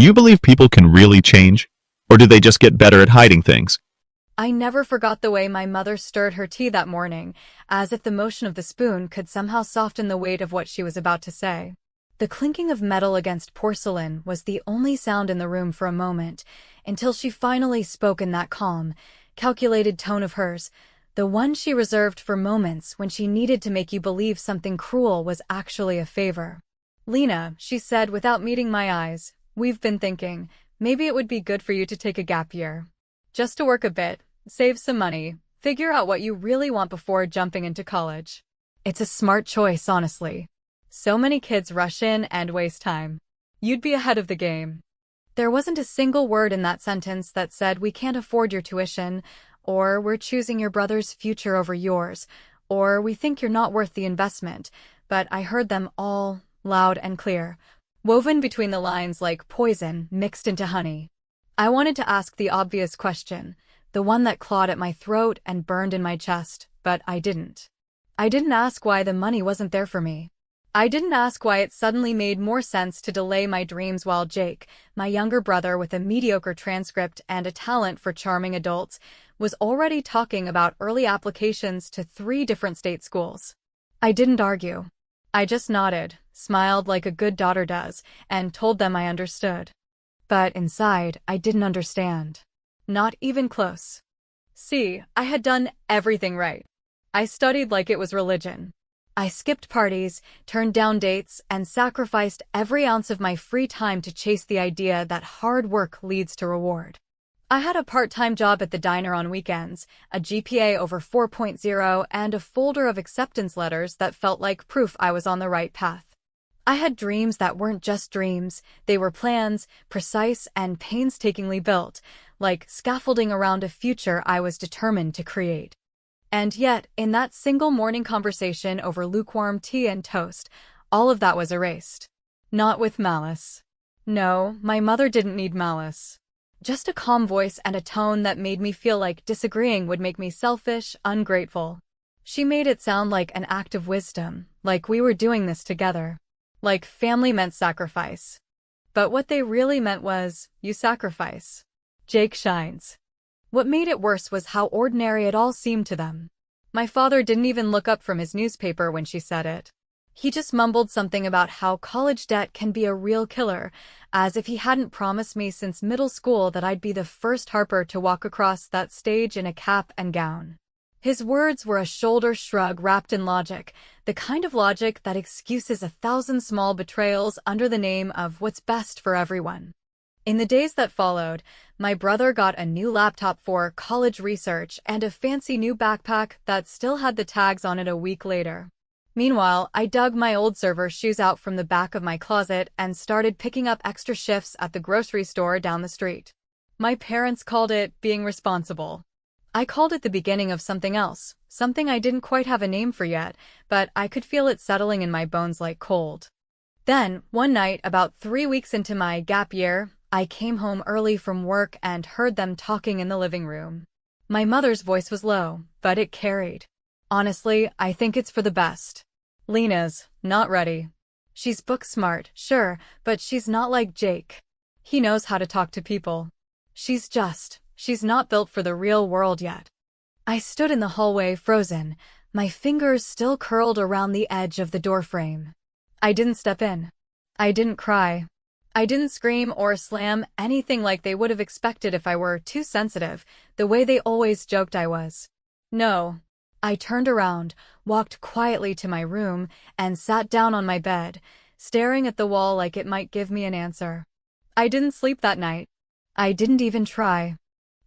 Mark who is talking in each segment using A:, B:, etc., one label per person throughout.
A: Do you believe people can really change? Or do they just get better at hiding things?
B: I never forgot the way my mother stirred her tea that morning, as if the motion of the spoon could somehow soften the weight of what she was about to say. The clinking of metal against porcelain was the only sound in the room for a moment, until she finally spoke in that calm, calculated tone of hers, the one she reserved for moments when she needed to make you believe something cruel was actually a favor. "Lena," she said without meeting my eyes, "we've been thinking, maybe it would be good for you to take a gap year. Just to work a bit, save some money, figure out what you really want before jumping into college. It's a smart choice, honestly. So many kids rush in and waste time. You'd be ahead of the game." There wasn't a single word in that sentence that said we can't afford your tuition, or we're choosing your brother's future over yours, or we think you're not worth the investment, but I heard them all, loud and clear, woven between the lines like poison mixed into honey. I wanted to ask the obvious question, the one that clawed at my throat and burned in my chest, but I didn't. I didn't ask why the money wasn't there for me. I didn't ask why it suddenly made more sense to delay my dreams while Jake, my younger brother with a mediocre transcript and a talent for charming adults, was already talking about early applications to 3 different state schools. I didn't argue. I just nodded, smiled like a good daughter does, and told them I understood. But inside, I didn't understand. Not even close. See, I had done everything right. I studied like it was religion. I skipped parties, turned down dates, and sacrificed every ounce of my free time to chase the idea that hard work leads to reward. I had a part-time job at the diner on weekends, a GPA over 4.0, and a folder of acceptance letters that felt like proof I was on the right path. I had dreams that weren't just dreams, they were plans, precise and painstakingly built, like scaffolding around a future I was determined to create. And yet, in that single morning conversation over lukewarm tea and toast, all of that was erased. Not with malice. No, my mother didn't need malice. Just a calm voice and a tone that made me feel like disagreeing would make me selfish, ungrateful. She made it sound like an act of wisdom, like we were doing this together. Like family meant sacrifice. But what they really meant was, you sacrifice. Jake shines. What made it worse was how ordinary it all seemed to them. My father didn't even look up from his newspaper when she said it. He just mumbled something about how college debt can be a real killer, as if he hadn't promised me since middle school that I'd be the first Harper to walk across that stage in a cap and gown. His words were a shoulder shrug wrapped in logic, the kind of logic that excuses 1,000 small betrayals under the name of what's best for everyone. In the days that followed, my brother got a new laptop for college research and a fancy new backpack that still had the tags on it a week later. Meanwhile, I dug my old server shoes out from the back of my closet and started picking up extra shifts at the grocery store down the street. My parents called it being responsible. I called it the beginning of something else, something I didn't quite have a name for yet, but I could feel it settling in my bones like cold. Then, one night, about 3 weeks into my gap year, I came home early from work and heard them talking in the living room. My mother's voice was low, but it carried. "Honestly, I think it's for the best. Lena's not ready. She's book smart, sure, but she's not like Jake. He knows how to talk to people. She's not built for the real world yet." I stood in the hallway frozen, my fingers still curled around the edge of the doorframe. I didn't step in. I didn't cry. I didn't scream or slam anything like they would have expected if I were too sensitive, the way they always joked I was. No. I turned around, walked quietly to my room, and sat down on my bed, staring at the wall like it might give me an answer. I didn't sleep that night. I didn't even try.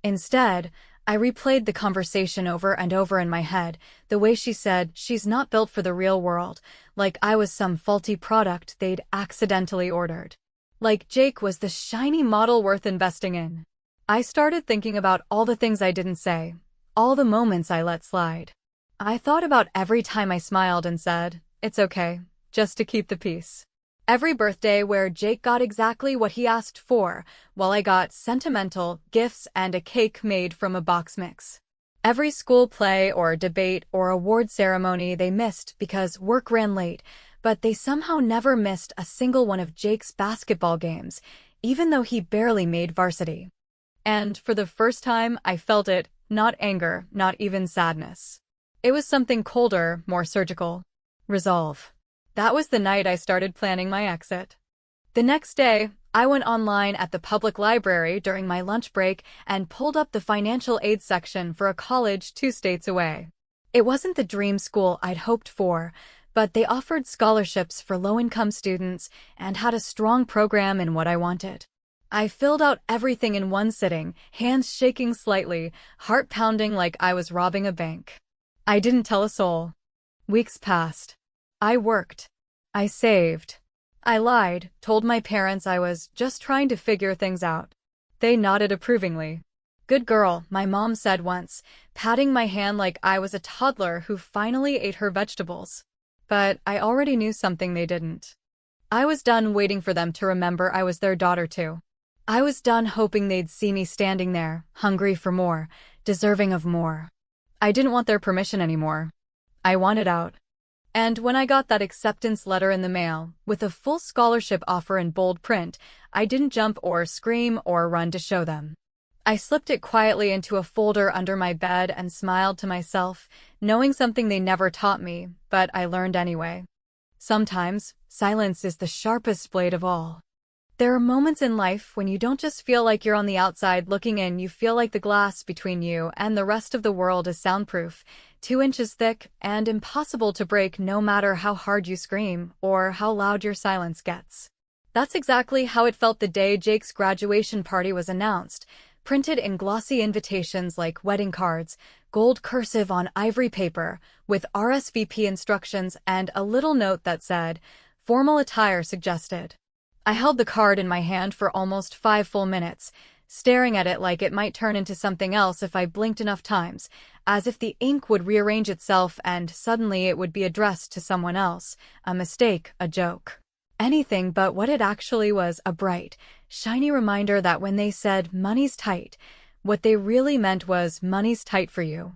B: Instead, I replayed the conversation over and over in my head, the way she said she's not built for the real world, like I was some faulty product they'd accidentally ordered. Like Jake was the shiny model worth investing in. I started thinking about all the things I didn't say, all the moments I let slide. I thought about every time I smiled and said, "It's okay," just to keep the peace. Every birthday where Jake got exactly what he asked for, while I got sentimental gifts and a cake made from a box mix. Every school play or debate or award ceremony they missed because work ran late, but they somehow never missed a single one of Jake's basketball games, even though he barely made varsity. And for the first time, I felt it, not anger, not even sadness. It was something colder, more surgical. Resolve. That was the night I started planning my exit. The next day, I went online at the public library during my lunch break and pulled up the financial aid section for a college 2 states away. It wasn't the dream school I'd hoped for, but they offered scholarships for low-income students and had a strong program in what I wanted. I filled out everything in one sitting, hands shaking slightly, heart pounding like I was robbing a bank. I didn't tell a soul. Weeks passed. I worked. I saved. I lied, told my parents I was just trying to figure things out. They nodded approvingly. "Good girl," my mom said once, patting my hand like I was a toddler who finally ate her vegetables. But I already knew something they didn't. I was done waiting for them to remember I was their daughter too. I was done hoping they'd see me standing there, hungry for more, deserving of more. I didn't want their permission anymore. I wanted out. And when I got that acceptance letter in the mail, with a full scholarship offer in bold print, I didn't jump or scream or run to show them. I slipped it quietly into a folder under my bed and smiled to myself, knowing something they never taught me, but I learned anyway. Sometimes, silence is the sharpest blade of all. There are moments in life when you don't just feel like you're on the outside looking in, you feel like the glass between you and the rest of the world is soundproof, 2 inches thick, and impossible to break no matter how hard you scream or how loud your silence gets. That's exactly how it felt the day Jake's graduation party was announced, printed in glossy invitations like wedding cards, gold cursive on ivory paper, with RSVP instructions and a little note that said, "Formal attire suggested." I held the card in my hand for almost 5 full minutes, staring at it like it might turn into something else if I blinked enough times, as if the ink would rearrange itself and suddenly it would be addressed to someone else, a mistake, a joke. Anything but what it actually was, a bright, shiny reminder that when they said money's tight, what they really meant was money's tight for you.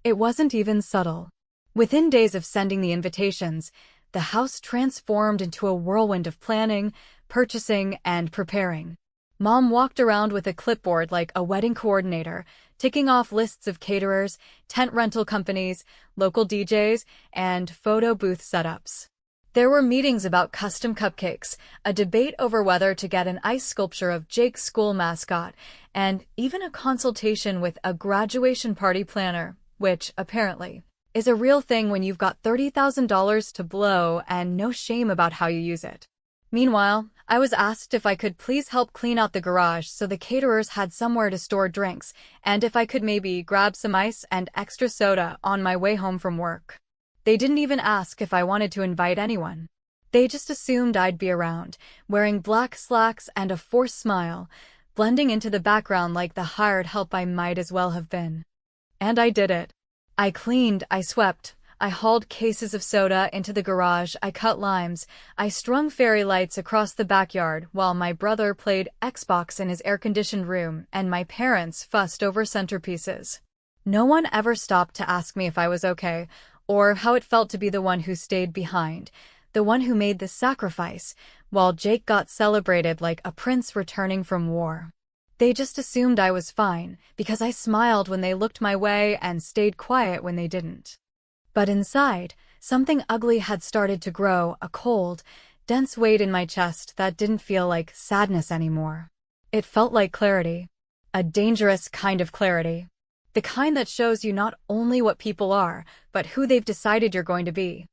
B: It wasn't even subtle. Within days of sending the invitations, the house transformed into a whirlwind of planning, purchasing, and preparing. Mom walked around with a clipboard like a wedding coordinator, ticking off lists of caterers, tent rental companies, local DJs, and photo booth setups. There were meetings about custom cupcakes, a debate over whether to get an ice sculpture of Jake's school mascot, and even a consultation with a graduation party planner, which, apparently, is a real thing when you've got $30,000 to blow and no shame about how you use it. Meanwhile, I was asked if I could please help clean out the garage so the caterers had somewhere to store drinks, and if I could maybe grab some ice and extra soda on my way home from work. They didn't even ask if I wanted to invite anyone. They just assumed I'd be around, wearing black slacks and a forced smile, blending into the background like the hired help I might as well have been. And I did it. I cleaned, I swept, I hauled cases of soda into the garage, I cut limes, I strung fairy lights across the backyard while my brother played Xbox in his air-conditioned room and my parents fussed over centerpieces. No one ever stopped to ask me if I was okay, or how it felt to be the one who stayed behind, the one who made the sacrifice, while Jake got celebrated like a prince returning from war. They just assumed I was fine, because I smiled when they looked my way and stayed quiet when they didn't. But inside, something ugly had started to grow, a cold, dense weight in my chest that didn't feel like sadness anymore. It felt like clarity. A dangerous kind of clarity. The kind that shows you not only what people are, but who they've decided you're going to be.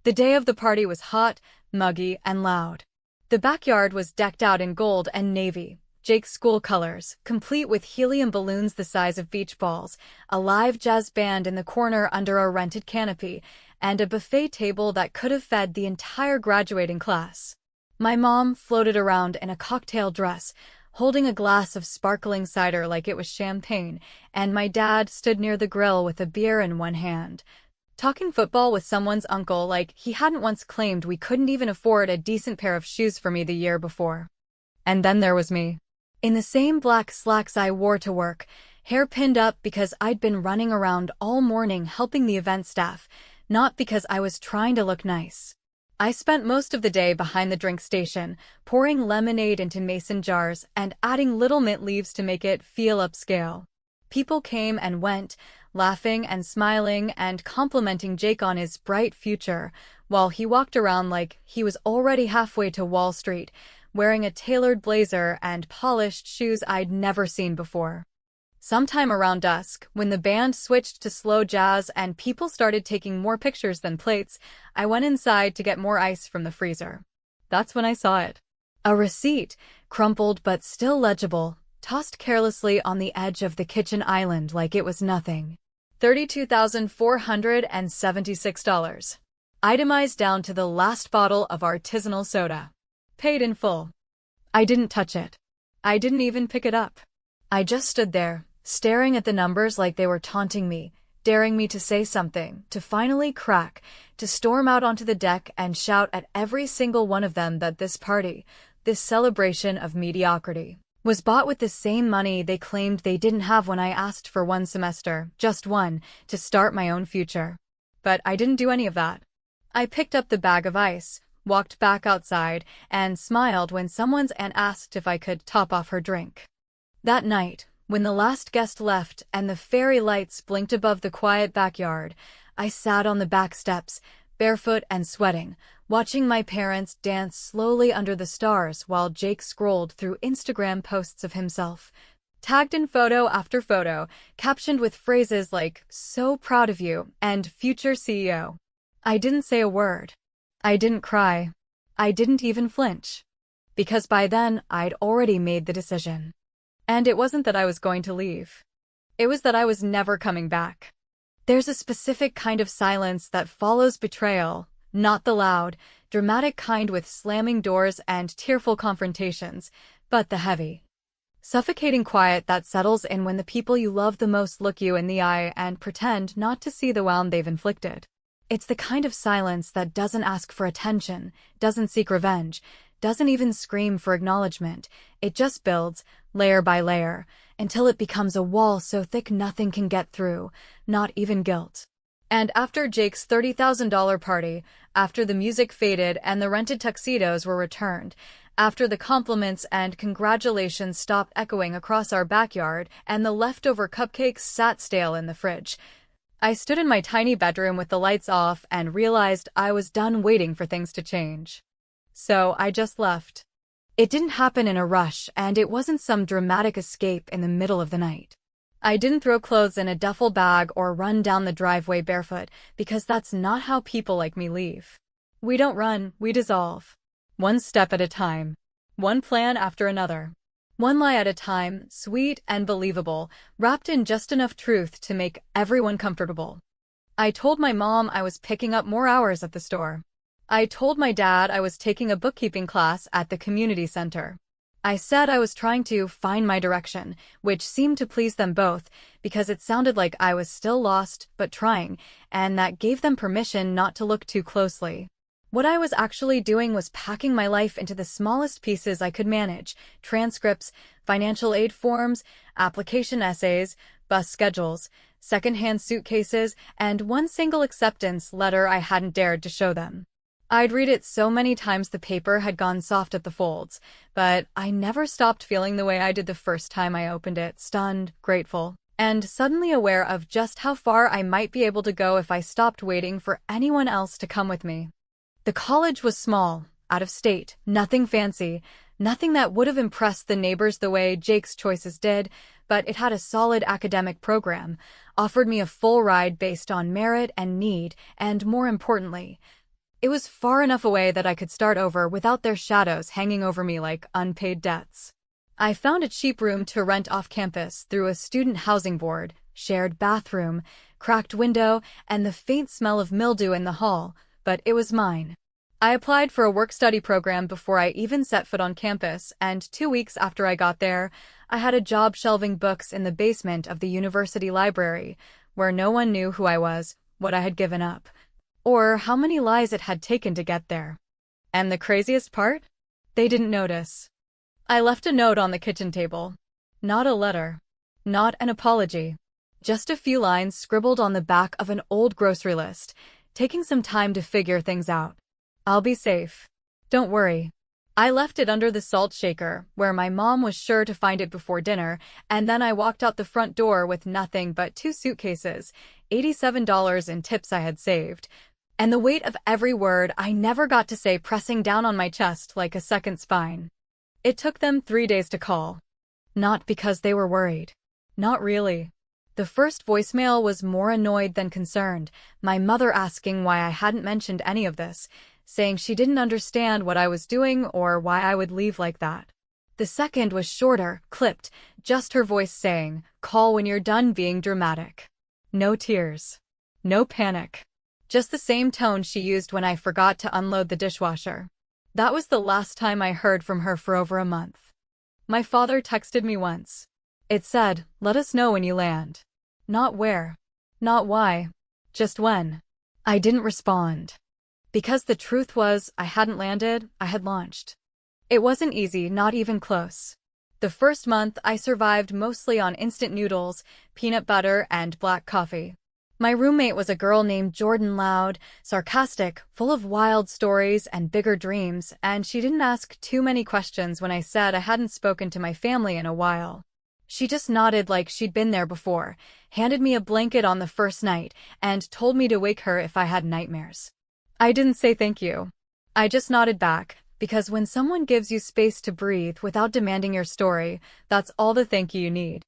B: The day of the party was hot, muggy, and loud. The backyard was decked out in gold and navy, Jake's school colors, complete with helium balloons the size of beach balls, a live jazz band in the corner under a rented canopy, and a buffet table that could have fed the entire graduating class. My mom floated around in a cocktail dress, holding a glass of sparkling cider like it was champagne, and my dad stood near the grill with a beer in one hand, talking football with someone's uncle like he hadn't once claimed we couldn't even afford a decent pair of shoes for me the year before. And then there was me. In the same black slacks I wore to work, hair pinned up because I'd been running around all morning helping the event staff, not because I was trying to look nice. I spent most of the day behind the drink station, pouring lemonade into mason jars and adding little mint leaves to make it feel upscale. People came and went, laughing and smiling and complimenting Jake on his bright future, while he walked around like he was already halfway to Wall Street, wearing a tailored blazer and polished shoes I'd never seen before. Sometime around dusk, when the band switched to slow jazz and people started taking more pictures than plates, I went inside to get more ice from the freezer. That's when I saw it. A receipt, crumpled but still legible, tossed carelessly on the edge of the kitchen island like it was nothing. $32,476. Itemized down to the last bottle of artisanal soda. Paid in full. I didn't touch it. I didn't even pick it up. I just stood there, staring at the numbers like they were taunting me, daring me to say something, to finally crack, to storm out onto the deck and shout at every single one of them that this party, this celebration of mediocrity, was bought with the same money they claimed they didn't have when I asked for one semester, just one, to start my own future. But I didn't do any of that. I picked up the bag of ice, walked back outside, and smiled when someone's aunt asked if I could top off her drink. That night, when the last guest left and the fairy lights blinked above the quiet backyard, I sat on the back steps, barefoot and sweating, watching my parents dance slowly under the stars while Jake scrolled through Instagram posts of himself, tagged in photo after photo, captioned with phrases like, "So proud of you," and "Future CEO." I didn't say a word. I didn't cry. I didn't even flinch. Because by then, I'd already made the decision. And it wasn't that I was going to leave. It was that I was never coming back. There's a specific kind of silence that follows betrayal, not the loud, dramatic kind with slamming doors and tearful confrontations, but the heavy, suffocating quiet that settles in when the people you love the most look you in the eye and pretend not to see the wound they've inflicted. It's the kind of silence that doesn't ask for attention, doesn't seek revenge, doesn't even scream for acknowledgement. It just builds, layer by layer, until it becomes a wall so thick nothing can get through, not even guilt. And after Jake's $30,000 party, after the music faded and the rented tuxedos were returned, after the compliments and congratulations stopped echoing across our backyard and the leftover cupcakes sat stale in the fridge, I stood in my tiny bedroom with the lights off and realized I was done waiting for things to change. So I just left. It didn't happen in a rush, and it wasn't some dramatic escape in the middle of the night. I didn't throw clothes in a duffel bag or run down the driveway barefoot, because that's not how people like me leave. We don't run, we dissolve. One step at a time. One plan after another. One lie at a time, sweet and believable, wrapped in just enough truth to make everyone comfortable. I told my mom I was picking up more hours at the store. I told my dad I was taking a bookkeeping class at the community center. I said I was trying to find my direction, which seemed to please them both, because it sounded like I was still lost but trying, and that gave them permission not to look too closely. What I was actually doing was packing my life into the smallest pieces I could manage: transcripts, financial aid forms, application essays, bus schedules, secondhand suitcases, and one single acceptance letter I hadn't dared to show them. I'd read it so many times the paper had gone soft at the folds, but I never stopped feeling the way I did the first time I opened it, stunned, grateful, and suddenly aware of just how far I might be able to go if I stopped waiting for anyone else to come with me. The college was small, out of state, nothing fancy, nothing that would have impressed the neighbors the way Jake's choices did, but it had a solid academic program, offered me a full ride based on merit and need, and more importantly, it was far enough away that I could start over without their shadows hanging over me like unpaid debts. I found a cheap room to rent off campus through a student housing board, shared bathroom, cracked window, and the faint smell of mildew in the hall, but it was mine. I applied for a work-study program before I even set foot on campus, and 2 weeks after I got there, I had a job shelving books in the basement of the university library, where no one knew who I was, what I had given up, or how many lies it had taken to get there. And the craziest part? They didn't notice. I left a note on the kitchen table. Not a letter. Not an apology. Just a few lines scribbled on the back of an old grocery list, taking some time to figure things out. I'll be safe. Don't worry. I left it under the salt shaker, where my mom was sure to find it before dinner, and then I walked out the front door with nothing but 2 suitcases, $87 in tips I had saved, and the weight of every word I never got to say pressing down on my chest like a second spine. It took them 3 days to call. Not because they were worried. Not really. The first voicemail was more annoyed than concerned, my mother asking why I hadn't mentioned any of this, saying she didn't understand what I was doing or why I would leave like that. The second was shorter, clipped, just her voice saying, "Call when you're done being dramatic." No tears. No panic. Just the same tone she used when I forgot to unload the dishwasher. That was the last time I heard from her for over a month. My father texted me once. It said, "Let us know when you land." Not where. Not why. Just when. I didn't respond. Because the truth was, I hadn't landed, I had launched. It wasn't easy, not even close. The first month, I survived mostly on instant noodles, peanut butter, and black coffee. My roommate was a girl named Jordan, loud, sarcastic, full of wild stories and bigger dreams, and she didn't ask too many questions when I said I hadn't spoken to my family in a while. She just nodded like she'd been there before, handed me a blanket on the first night, and told me to wake her if I had nightmares. I didn't say thank you. I just nodded back, because when someone gives you space to breathe without demanding your story, that's all the thank you need.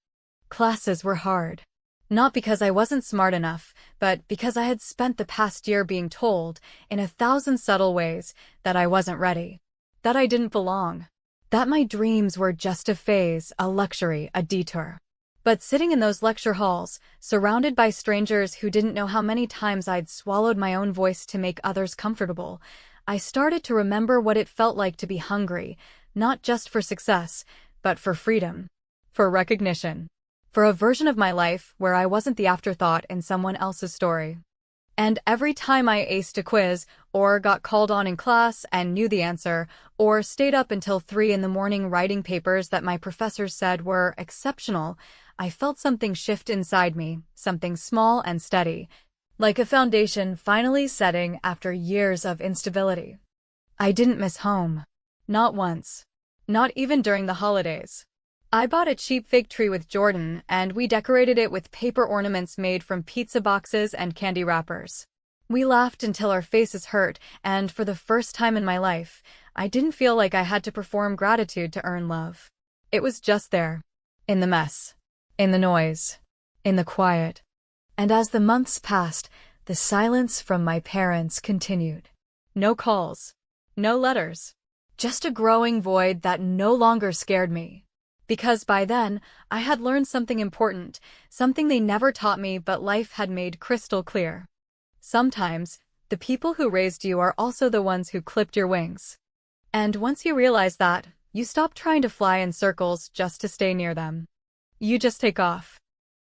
B: Classes were hard. Not because I wasn't smart enough, but because I had spent the past year being told, in 1,000 subtle ways, that I wasn't ready. That I didn't belong. That my dreams were just a phase, a luxury, a detour. But sitting in those lecture halls, surrounded by strangers who didn't know how many times I'd swallowed my own voice to make others comfortable, I started to remember what it felt like to be hungry, not just for success, but for freedom, for recognition, for a version of my life where I wasn't the afterthought in someone else's story. And every time I aced a quiz, or got called on in class and knew the answer, or stayed up until 3 in the morning writing papers that my professors said were exceptional, I felt something shift inside me, something small and steady, like a foundation finally setting after years of instability. I didn't miss home. Not once. Not even during the holidays. I bought a cheap fig tree with Jordan, and we decorated it with paper ornaments made from pizza boxes and candy wrappers. We laughed until our faces hurt, and for the first time in my life, I didn't feel like I had to perform gratitude to earn love. It was just there. In the mess. In the noise. In the quiet. And as the months passed, the silence from my parents continued. No calls. No letters. Just a growing void that no longer scared me. Because by then, I had learned something important, something they never taught me but life had made crystal clear. Sometimes, the people who raised you are also the ones who clipped your wings. And once you realize that, you stop trying to fly in circles just to stay near them. You just take off.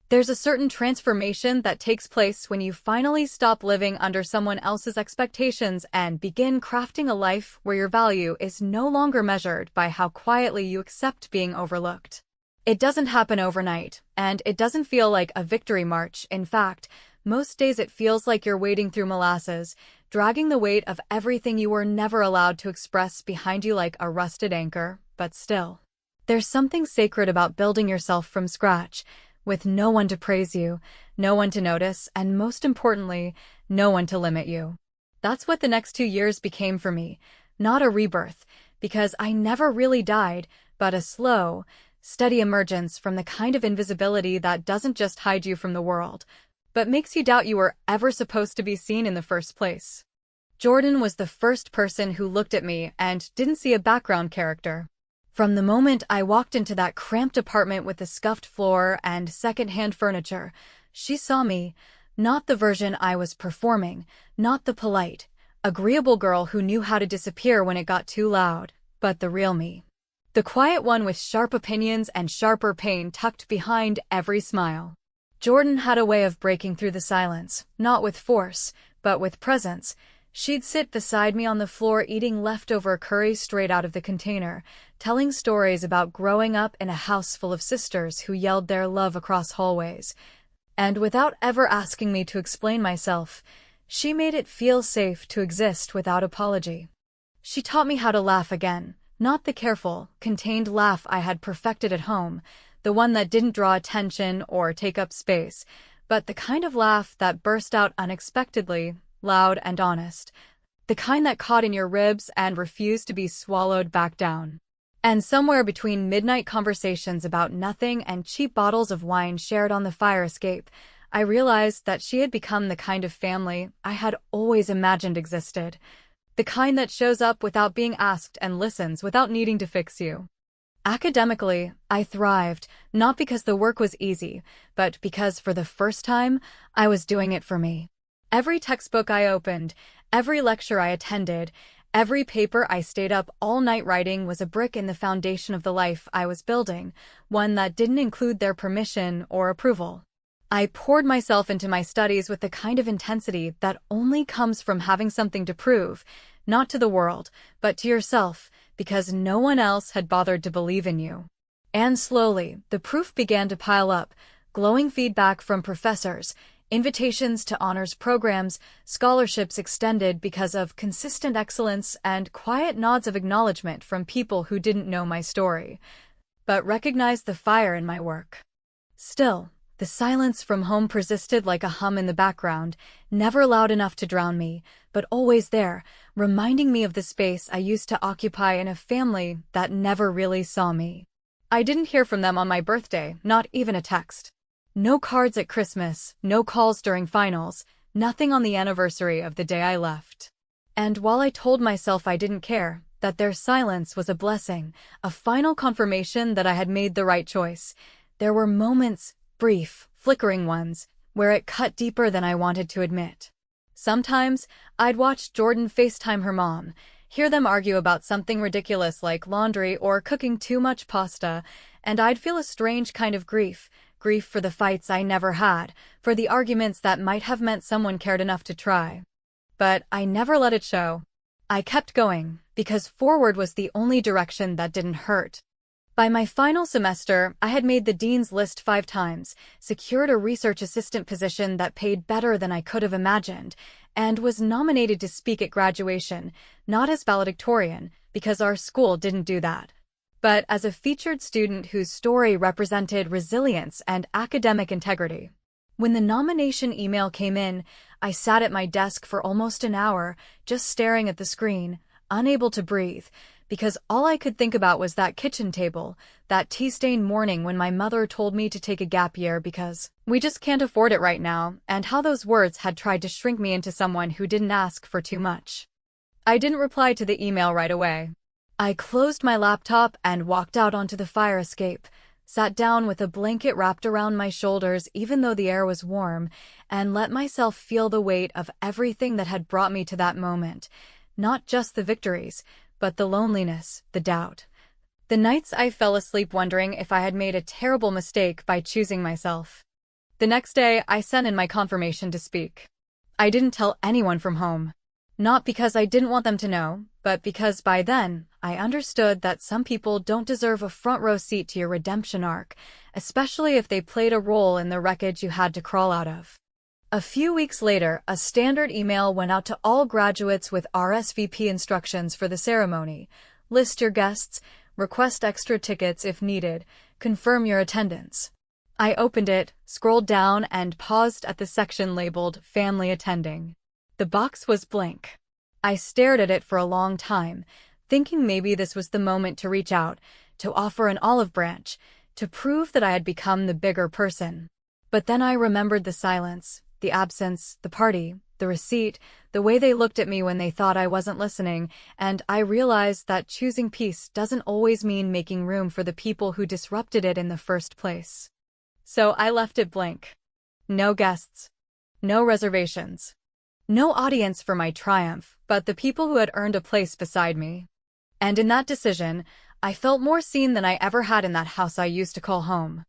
B: There's a certain transformation that takes place when you finally stop living under someone else's expectations and begin crafting a life where your value is no longer measured by how quietly you accept being overlooked. It doesn't happen overnight, and it doesn't feel like a victory march. In fact, most days it feels like you're wading through molasses, dragging the weight of everything you were never allowed to express behind you like a rusted anchor, but still. There's something sacred about building yourself from scratch, with no one to praise you, no one to notice, and most importantly, no one to limit you. That's what the next 2 years became for me. Not a rebirth, because I never really died, but a slow, steady emergence from the kind of invisibility that doesn't just hide you from the world, but makes you doubt you were ever supposed to be seen in the first place. Jordan was the first person who looked at me and didn't see a background character. From the moment I walked into that cramped apartment with the scuffed floor and second-hand furniture, she saw me, not the version I was performing, not the polite, agreeable girl who knew how to disappear when it got too loud, but the real me. The quiet one with sharp opinions and sharper pain tucked behind every smile. Jordan had a way of breaking through the silence, not with force, but with presence. She'd sit beside me on the floor eating leftover curry straight out of the container, telling stories about growing up in a house full of sisters who yelled their love across hallways. And without ever asking me to explain myself, She made it feel safe to exist without apology. She taught me how to laugh again, not the careful, contained laugh I had perfected at home, the one that didn't draw attention or take up space, but the kind of laugh that burst out unexpectedly, loud and honest, the kind that caught in your ribs and refused to be swallowed back down. And somewhere between midnight conversations about nothing and cheap bottles of wine shared on the fire escape, I realized that she had become the kind of family I had always imagined existed. The kind that shows up without being asked and listens without needing to fix you. Academically, I thrived, not because the work was easy, but because for the first time, I was doing it for me. Every textbook I opened, every lecture I attended, every paper I stayed up all night writing was a brick in the foundation of the life I was building, one that didn't include their permission or approval. I poured myself into my studies with the kind of intensity that only comes from having something to prove, not to the world, but to yourself, because no one else had bothered to believe in you. And slowly, the proof began to pile up, glowing feedback from professors, invitations to honors programs, scholarships extended because of consistent excellence, and quiet nods of acknowledgement from people who didn't know my story, but recognized the fire in my work. Still, the silence from home persisted like a hum in the background, never loud enough to drown me, but always there, reminding me of the space I used to occupy in a family that never really saw me. I didn't hear from them on my birthday, not even a text. No cards at Christmas, no calls during finals, nothing on the anniversary of the day I left. And while I told myself I didn't care, that their silence was a blessing, a final confirmation that I had made the right choice, there were moments, brief, flickering ones, where it cut deeper than I wanted to admit. Sometimes, I'd watch Jordan FaceTime her mom, hear them argue about something ridiculous like laundry or cooking too much pasta, and I'd feel a strange kind of grief for the fights I never had, for the arguments that might have meant someone cared enough to try. But I never let it show. I kept going, because forward was the only direction that didn't hurt. By my final semester, I had made the dean's list 5 times, secured a research assistant position that paid better than I could have imagined, and was nominated to speak at graduation, not as valedictorian, because our school didn't do that, but as a featured student whose story represented resilience and academic integrity. When the nomination email came in, I sat at my desk for almost an hour, just staring at the screen, unable to breathe, because all I could think about was that kitchen table, that tea-stained morning when my mother told me to take a gap year because we just can't afford it right now, and how those words had tried to shrink me into someone who didn't ask for too much. I didn't reply to the email right away. I closed my laptop and walked out onto the fire escape, sat down with a blanket wrapped around my shoulders even though the air was warm, and let myself feel the weight of everything that had brought me to that moment, not just the victories, but the loneliness, the doubt. The nights I fell asleep wondering if I had made a terrible mistake by choosing myself. The next day, I sent in my confirmation to speak. I didn't tell anyone from home. Not because I didn't want them to know, but because by then, I understood that some people don't deserve a front row seat to your redemption arc, especially if they played a role in the wreckage you had to crawl out of. A few weeks later, a standard email went out to all graduates with RSVP instructions for the ceremony. List your guests, request extra tickets if needed, confirm your attendance. I opened it, scrolled down, and paused at the section labeled Family Attending. The box was blank. I stared at it for a long time, thinking maybe this was the moment to reach out, to offer an olive branch, to prove that I had become the bigger person. But then I remembered the silence, the absence, the party, the receipt, the way they looked at me when they thought I wasn't listening, and I realized that choosing peace doesn't always mean making room for the people who disrupted it in the first place. So I left it blank. No guests. No reservations. No audience for my triumph, but the people who had earned a place beside me. And in that decision, I felt more seen than I ever had in that house I used to call home.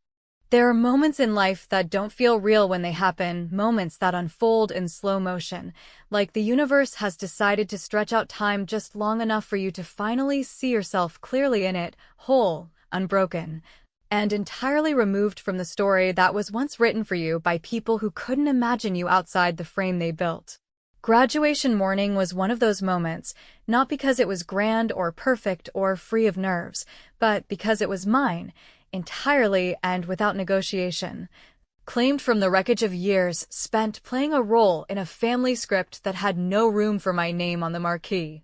B: There are moments in life that don't feel real when they happen, moments that unfold in slow motion, like the universe has decided to stretch out time just long enough for you to finally see yourself clearly in it, whole, unbroken, and entirely removed from the story that was once written for you by people who couldn't imagine you outside the frame they built. Graduation morning was one of those moments, not because it was grand or perfect or free of nerves, but because it was mine, entirely and without negotiation. Claimed from the wreckage of years spent playing a role in a family script that had no room for my name on the marquee.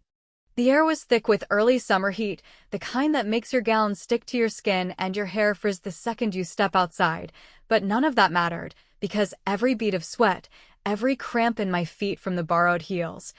B: The air was thick with early summer heat, the kind that makes your gown stick to your skin and your hair frizz the second you step outside, but none of that mattered, because every bead of sweat, every cramp in my feet from the borrowed heels,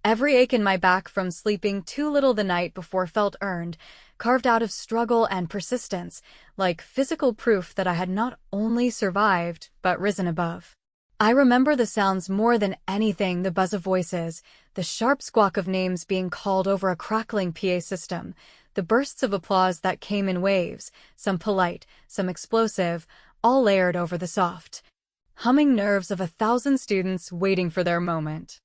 B: every ache in my back from sleeping too little the night before felt earned, carved out of struggle and persistence, like physical proof that I had not only survived, but risen above. I remember the sounds more than anything, the buzz of voices, the sharp squawk of names being called over a crackling PA system, the bursts of applause that came in waves, some polite, some explosive, all layered over the soft, humming nerves of 1,000 students waiting for their moment.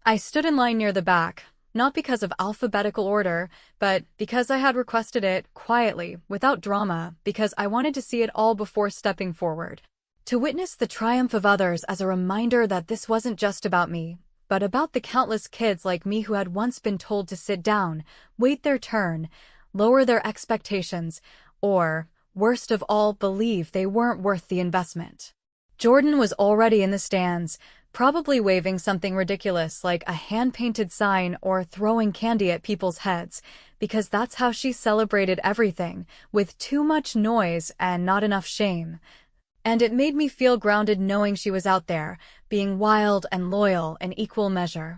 B: I stood in line near the back, not because of alphabetical order, but because I had requested it quietly, without drama, because I wanted to see it all before stepping forward. To witness the triumph of others as a reminder that this wasn't just about me, but about the countless kids like me who had once been told to sit down, wait their turn, lower their expectations, or, worst of all, believe they weren't worth the investment. Jordan was already in the stands, probably waving something ridiculous like a hand-painted sign or throwing candy at people's heads, because that's how she celebrated everything, with too much noise and not enough shame. And it made me feel grounded knowing she was out there, being wild and loyal in equal measure.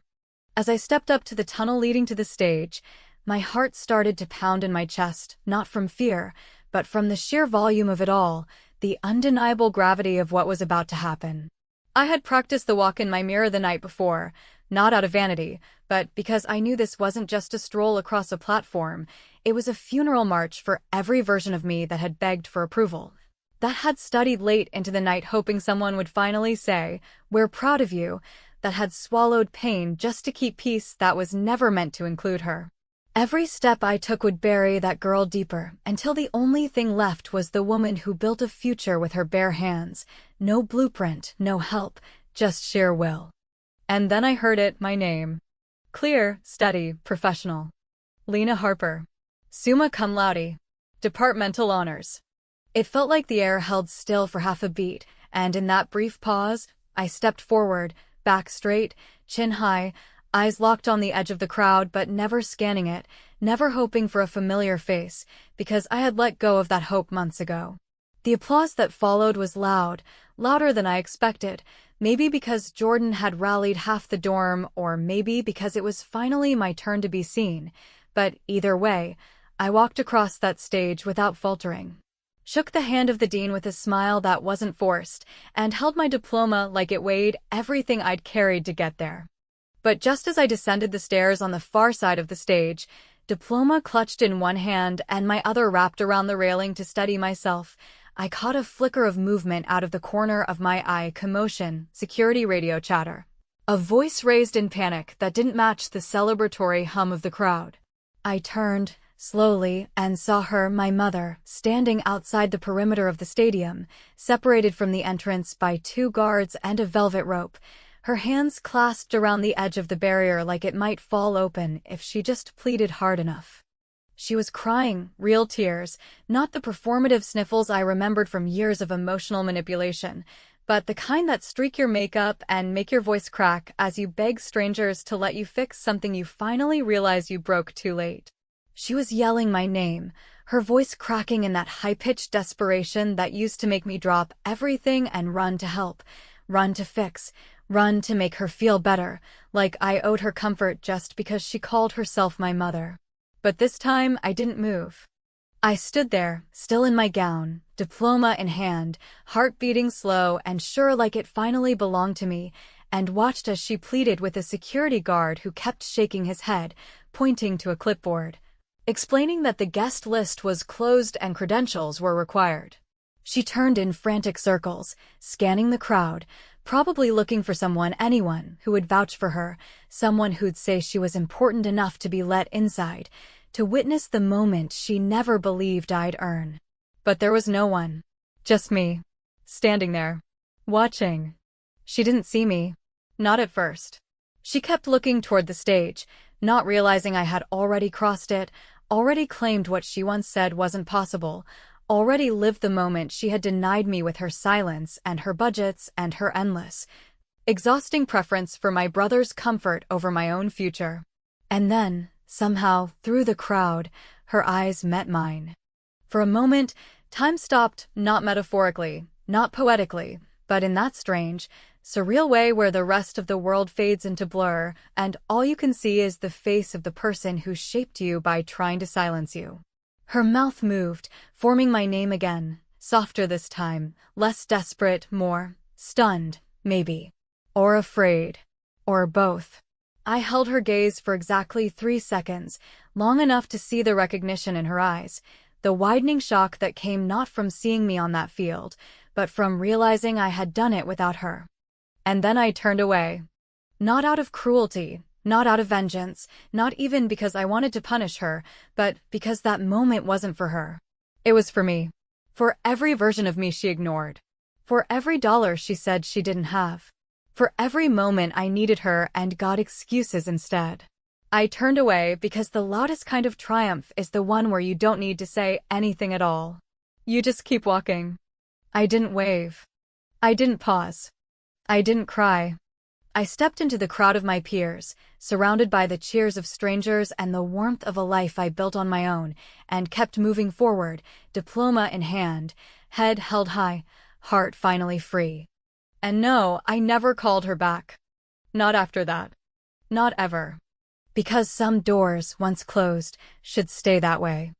B: As I stepped up to the tunnel leading to the stage, my heart started to pound in my chest, not from fear, but from the sheer volume of it all, the undeniable gravity of what was about to happen. I had practiced the walk in my mirror the night before, not out of vanity, but because I knew this wasn't just a stroll across a platform, it was a funeral march for every version of me that had begged for approval, that had studied late into the night hoping someone would finally say, "We're proud of you," that had swallowed pain just to keep peace that was never meant to include her. Every step I took would bury that girl deeper, until the only thing left was the woman who built a future with her bare hands. No blueprint, no help, just sheer will. And then I heard it, my name. Clear, steady, professional. Lena Harper. Summa cum laude. Departmental honors. It felt like the air held still for half a beat, and in that brief pause, I stepped forward, back straight, chin high, eyes locked on the edge of the crowd but never scanning it, never hoping for a familiar face, because I had let go of that hope months ago. The applause that followed was loud, louder than I expected, maybe because Jordan had rallied half the dorm, or maybe because it was finally my turn to be seen, but either way, I walked across that stage without faltering, shook the hand of the dean with a smile that wasn't forced, and held my diploma like it weighed everything I'd carried to get there. But just as I descended the stairs on the far side of the stage, diploma clutched in one hand and my other wrapped around the railing to steady myself, I caught a flicker of movement out of the corner of my eye, commotion, security radio chatter. A voice raised in panic that didn't match the celebratory hum of the crowd. I turned, slowly, and saw her, my mother, standing outside the perimeter of the stadium, separated from the entrance by 2 guards and a velvet rope, her hands clasped around the edge of the barrier like it might fall open if she just pleaded hard enough. She was crying, real tears, not the performative sniffles I remembered from years of emotional manipulation, but the kind that streak your makeup and make your voice crack as you beg strangers to let you fix something you finally realize you broke too late. She was yelling my name, her voice cracking in that high-pitched desperation that used to make me drop everything and run to help, run to fix, run to make her feel better, like I owed her comfort just because she called herself my mother. But this time, I didn't move. I stood there, still in my gown, diploma in hand, heart beating slow and sure like it finally belonged to me, and watched as she pleaded with a security guard who kept shaking his head, pointing to a clipboard, explaining that the guest list was closed and credentials were required. She turned in frantic circles, scanning the crowd, probably looking for anyone who would vouch for her, someone who'd say she was important enough to be let inside, to witness the moment she never believed I'd earn. But there was no one. Just me. Standing there. Watching. She didn't see me. Not at first. She kept looking toward the stage, not realizing I had already crossed it, already claimed what she once said wasn't possible, already lived the moment she had denied me with her silence and her budgets and her endless, exhausting preference for my brother's comfort over my own future. And then, somehow, through the crowd, her eyes met mine. For a moment, time stopped, not metaphorically, not poetically, but in that strange, surreal way where the rest of the world fades into blur, and all you can see is the face of the person who shaped you by trying to silence you. Her mouth moved, forming my name again, softer this time, less desperate, more stunned, maybe. Or afraid. Or both. I held her gaze for exactly 3 seconds, long enough to see the recognition in her eyes, the widening shock that came not from seeing me on that field, but from realizing I had done it without her. And then I turned away. Not out of cruelty, not out of vengeance, not even because I wanted to punish her, but because that moment wasn't for her. It was for me. For every version of me she ignored. For every dollar she said she didn't have. For every moment I needed her and got excuses instead. I turned away because the loudest kind of triumph is the one where you don't need to say anything at all. You just keep walking. I didn't wave. I didn't pause. I didn't cry. I stepped into the crowd of my peers, surrounded by the cheers of strangers and the warmth of a life I built on my own, and kept moving forward, diploma in hand, head held high, heart finally free. And no, I never called her back. Not after that. Not ever. Because some doors, once closed, should stay that way.